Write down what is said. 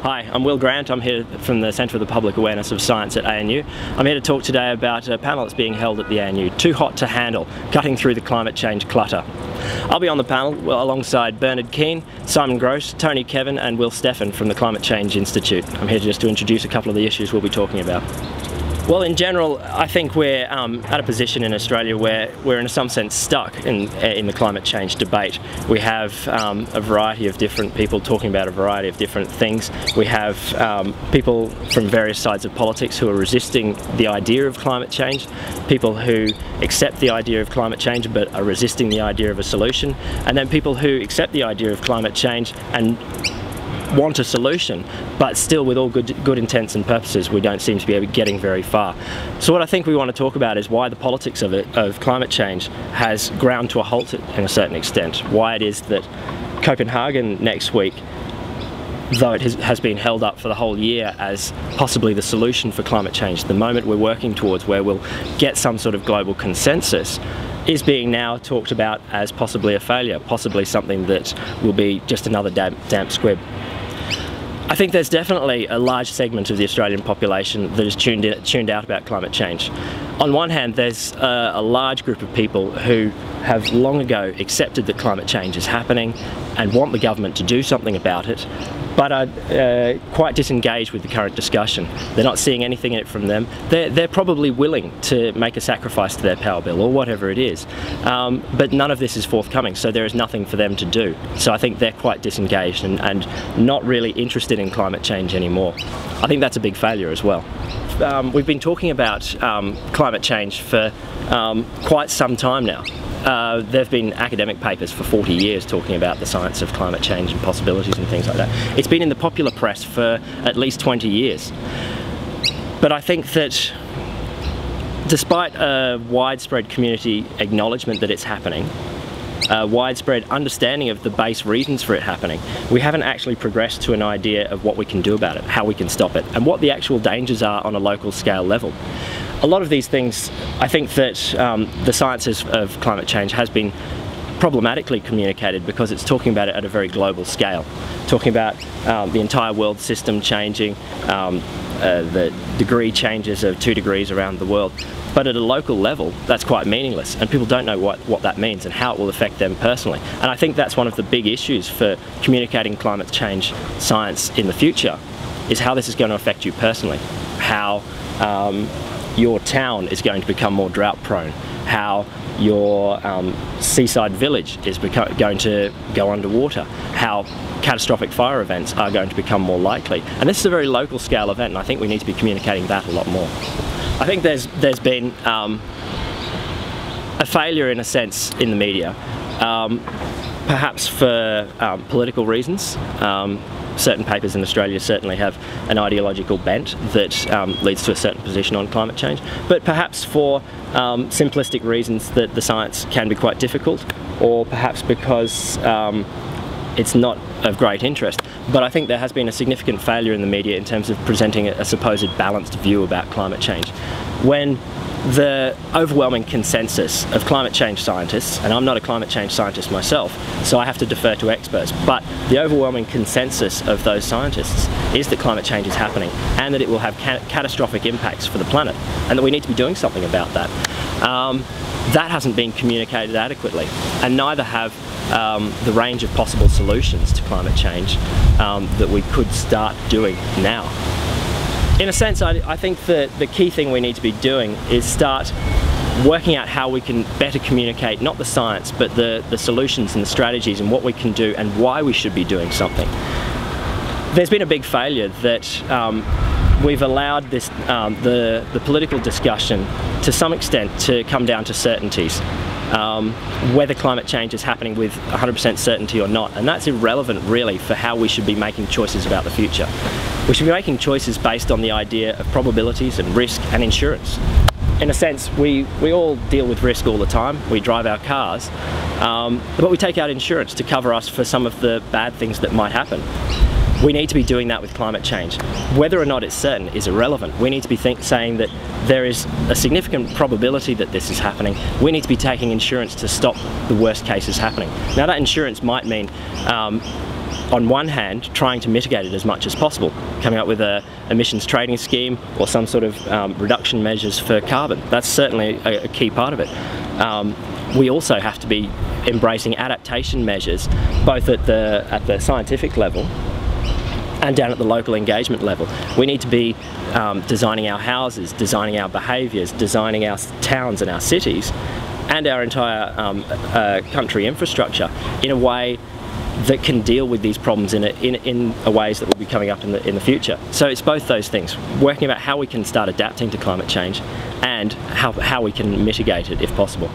Hi, I'm Will Grant. I'm here from the Centre for the Public Awareness of Science at ANU. I'm here to talk today about a panel that's being held at the ANU, Too Hot to Handle, Cutting Through the Climate Change Clutter. I'll be on the panel alongside Keane, Simon Grose, Tony Kevin and Will Steffen from the Climate Change Institute. I'm here just to introduce a couple of the issues we'll be talking about. Well, in general, I think we're at a position in Australia where we're in some sense stuck in the climate change debate. We have a variety of different people talking about a variety of different things. We have people from various sides of politics who are resisting the idea of climate change, people who accept the idea of climate change but are resisting the idea of a solution, and then people who accept the idea of climate change and want a solution, but still with all good intents and purposes we don't seem to be getting very far. So what I think we want to talk about is why the politics of climate change has ground to a halt in a certain extent. Why it is that Copenhagen next week, though it has been held up for the whole year as possibly the solution for climate change, the moment we're working towards where we'll get some sort of global consensus, is being now talked about as possibly a failure, possibly something that will be just another damp squib. I think there's definitely a large segment of the Australian population that is tuned out about climate change. On one hand, there's a large group of people who have long ago accepted that climate change is happening and want the government to do something about it, but are quite disengaged with the current discussion. They're not seeing anything in it from them. They're probably willing to make a sacrifice to their power bill or whatever it is, but none of this is forthcoming, so there is nothing for them to do. So I think they're quite disengaged and not really interested in climate change anymore. I think that's a big failure as well. We've been talking about climate change for quite some time now. There have been academic papers for 40 years talking about the science of climate change and possibilities and things like that. It's been in the popular press for at least 20 years. But I think that despite a widespread community acknowledgement that it's happening, a widespread understanding of the base reasons for it happening, we haven't actually progressed to an idea of what we can do about it, how we can stop it, and what the actual dangers are on a local scale level. A lot of these things, I think that the science of climate change has been problematically communicated because it's talking about it at a very global scale, talking about the entire world system changing, the degree changes of 2 degrees around the world. But at a local level, that's quite meaningless, and people don't know what that means and how it will affect them personally. And I think that's one of the big issues for communicating climate change science in the future, is how this is going to affect you personally, how your town is going to become more drought prone, how your seaside village is going to go underwater, how catastrophic fire events are going to become more likely. And this is a very local scale event, and I think we need to be communicating that a lot more. I think there's been a failure in a sense in the media, perhaps for political reasons. Certain papers in Australia certainly have an ideological bent that leads to a certain position on climate change, but perhaps for simplistic reasons that the science can be quite difficult, or perhaps because it's not of great interest. But I think there has been a significant failure in the media in terms of presenting a supposed balanced view about climate change. When the overwhelming consensus of climate change scientists, and I'm not a climate change scientist myself, so I have to defer to experts, but the overwhelming consensus of those scientists is that climate change is happening and that it will have catastrophic impacts for the planet, and that we need to be doing something about that. That hasn't been communicated adequately, and neither have the range of possible solutions to climate change that we could start doing now. In a sense, I think that the key thing we need to be doing is start working out how we can better communicate not the science but the solutions and the strategies and what we can do and why we should be doing something. There's been a big failure that we've allowed this, the political discussion to some extent to come down to certainties. Whether climate change is happening with 100% certainty or not, and that's irrelevant really for how we should be making choices about the future. We should be making choices based on the idea of probabilities and risk and insurance. In a sense, we all deal with risk all the time. We drive our cars, but we take out insurance to cover us for some of the bad things that might happen. We need to be doing that with climate change. Whether or not it's certain is irrelevant. We need to be saying that there is a significant probability that this is happening. We need to be taking insurance to stop the worst cases happening. Now that insurance might mean on one hand, trying to mitigate it as much as possible, coming up with a emissions trading scheme or some sort of reduction measures for carbon. That's certainly a key part of it. We also have to be embracing adaptation measures, both at the scientific level and down at the local engagement level. We need to be designing our houses, designing our behaviours, designing our towns and our cities and our entire country infrastructure in a way that can deal with these problems in ways that will be coming up in the future. So it's both those things, working about how we can start adapting to climate change and how we can mitigate it if possible.